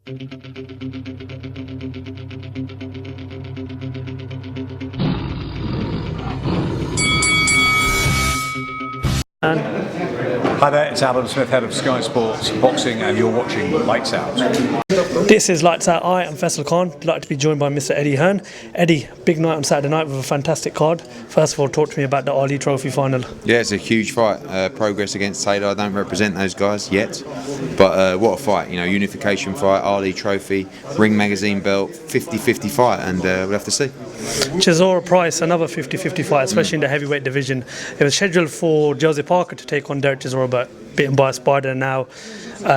Hi there, it's Alan Smith, head of Sky Sports Boxing, and you're watching Lights Out. This is Lights Out. I am Faisal Khan. Delighted to be joined by Mr. Eddie Hearn. Eddie, big night on Saturday night with a fantastic card. First of all, talk to me about the Ali Trophy final. Yeah, it's a huge fight. Progress against Taylor. I don't represent those guys yet, but what a fight. You know, unification fight, Ali Trophy, Ring Magazine belt, 50-50 fight, and we'll have to see. Chisora Price, another 50-50 fight, especially in the heavyweight division. It was scheduled for Jose Parker to take on Derek Chisora, but beaten by a spider, and now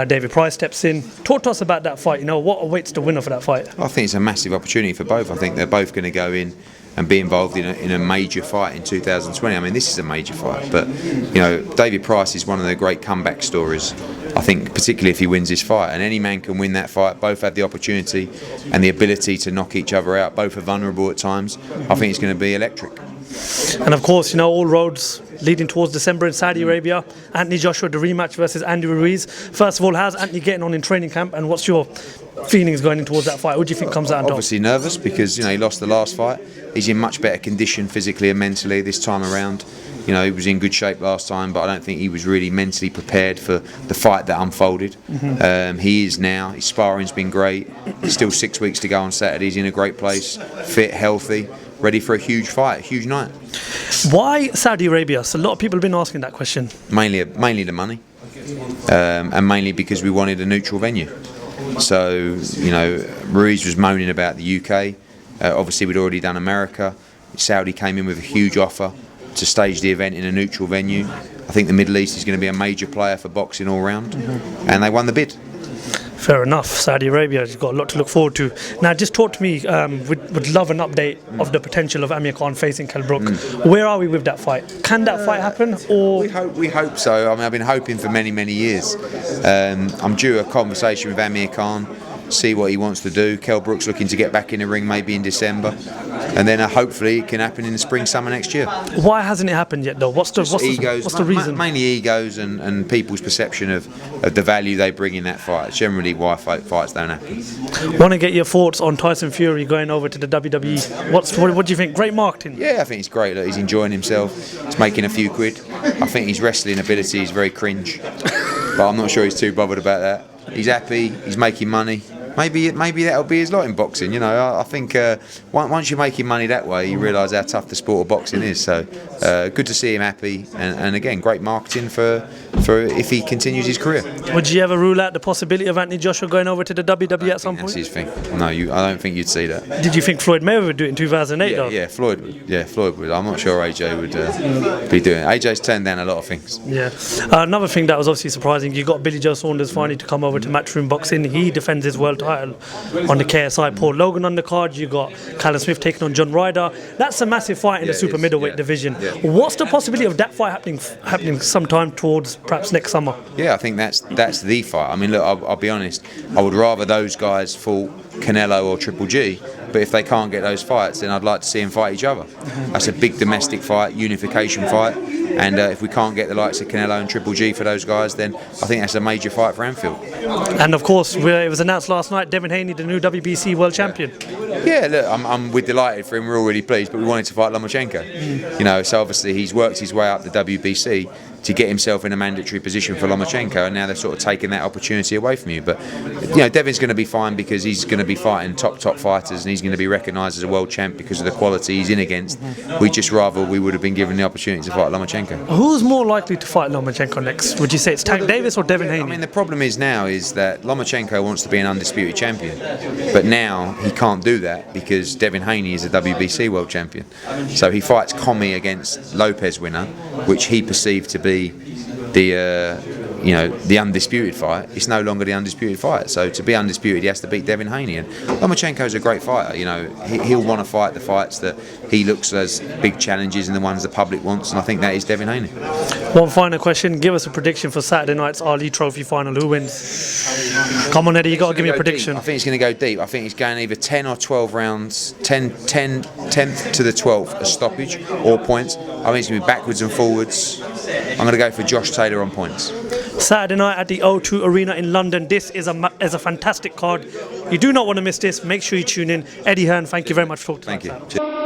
David Price steps in. Talk to us about that fight. You know, what awaits the winner for that fight? I think it's a massive opportunity for both. I think they're both going to go in and be involved in a major fight in 2020. I mean, this is a major fight, but you know, David Price is one of the great comeback stories. I think, particularly if he wins this fight, and any man can win that fight. Both have the opportunity and the ability to knock each other out. Both are vulnerable at times. I think it's going to be electric. And of course, you know, all roads leading towards December in Saudi Arabia. Anthony Joshua, the rematch versus Andy Ruiz. First of all, how's Anthony getting on in training camp, and what's your feelings going in towards that fight? What do you think comes out on top? Obviously nervous because, you know, he lost the last fight. He's in much better condition physically and mentally this time around. You know, he was in good shape last time, but I don't think he was really mentally prepared for the fight that unfolded. He is now. His sparring's been great. There's still 6 weeks to go on Saturday. He's in a great place, fit, healthy, ready for a huge fight, a huge night. Why Saudi Arabia? So a lot of people have been asking that question. Mainly the money, and mainly because we wanted a neutral venue. So, you know, Ruiz was moaning about the UK. Obviously, we'd already done America. Saudi came in with a huge offer to stage the event in a neutral venue. I think the Middle East is going to be a major player for boxing all round, and they won the bid. Fair enough. Saudi Arabia has got a lot to look forward to. Now, just talk to me. Would love an update of the potential of Amir Khan facing Kell Brook. Where are we with that fight? Can that fight happen? Or we hope so. I mean, I've been hoping for many years. I'm due a conversation with Amir Khan, see what he wants to do. Kell Brook's looking to get back in the ring maybe in December, and then hopefully it can happen in the spring, summer next year. Why hasn't it happened yet, though? What's the reason? Mainly egos and people's perception of the value they bring in that fight. It's generally why fights don't happen. Want to get your thoughts on Tyson Fury going over to the WWE? What do you think? Great marketing. Yeah, I think it's great. Look, he's enjoying himself. He's making a few quid. I think his wrestling ability is very cringe, but I'm not sure he's too bothered about that. He's happy. He's making money. Maybe that'll be his lot in boxing. You know, I think once you're making money that way, you realise how tough the sport of boxing is. So good to see him happy, and again, great marketing for if he continues his career. Would you ever rule out the possibility of Anthony Joshua going over to the WWE at some point? That's his thing. No, I don't think you'd see that. Did you think Floyd Mayweather would do it in 2008 though? Yeah, Floyd would. Yeah, Floyd would. I'm not sure AJ would be doing it. AJ's turned down a lot of things. Yeah. Another thing that was obviously surprising, you got Billy Joe Saunders finally to come over to Matchroom Boxing. He defends his world title on the KSI. Paul Logan on the card. You got Callum Smith taking on John Ryder. That's a massive fight in the super middleweight division. Yeah. What's the possibility of that fight happening sometime towards perhaps next summer? Yeah, I think that's the fight. I mean, look, I'll be honest. I would rather those guys fought Canelo or Triple G, but if they can't get those fights, then I'd like to see them fight each other. That's a big domestic fight, unification fight, and if we can't get the likes of Canelo and Triple G for those guys, then I think that's a major fight for Anfield. And of course, it was announced last night, Devin Haney, the new WBC world champion. Yeah, look, we're delighted for him. We're all really pleased, but we wanted to fight Lomachenko. You know, so obviously he's worked his way up the WBC to get himself in a mandatory position for Lomachenko, and now they've sort of taken that opportunity away from you. But you know, Devin's going to be fine because he's going to be fighting top fighters, and he's going to be recognised as a world champ because of the quality he's in against. We just rather we would have been given the opportunity to fight Lomachenko. Who's more likely to fight Lomachenko next? Would you say it's Tank Davis or Devin Haney? I mean, the problem is that Lomachenko wants to be an undisputed champion, but now he can't do that because Devin Haney is a WBC world champion. So he fights Commey against Lopez winner, which he perceived to be the undisputed fight. It's no longer the undisputed fight. So to be undisputed, he has to beat Devin Haney. And Lomachenko's a great fighter. You know, he'll want to fight the fights that he looks as big challenges and the ones the public wants. And I think that is Devin Haney. One final question. Give us a prediction for Saturday night's Ali Trophy final. Who wins? Come on, Eddie. You got to give me a prediction. Deep. I think it's going to go deep. I think it's going either 10 or 12 rounds. 10th to the 12th, a stoppage or points. I think it's going to be backwards and forwards. I'm going to go for Josh Taylor on points. Saturday night at the O2 Arena in London. This is a fantastic card. You do not want to miss this. Make sure you tune in. Eddie Hearn, thank you very much for talking to us. Thank you.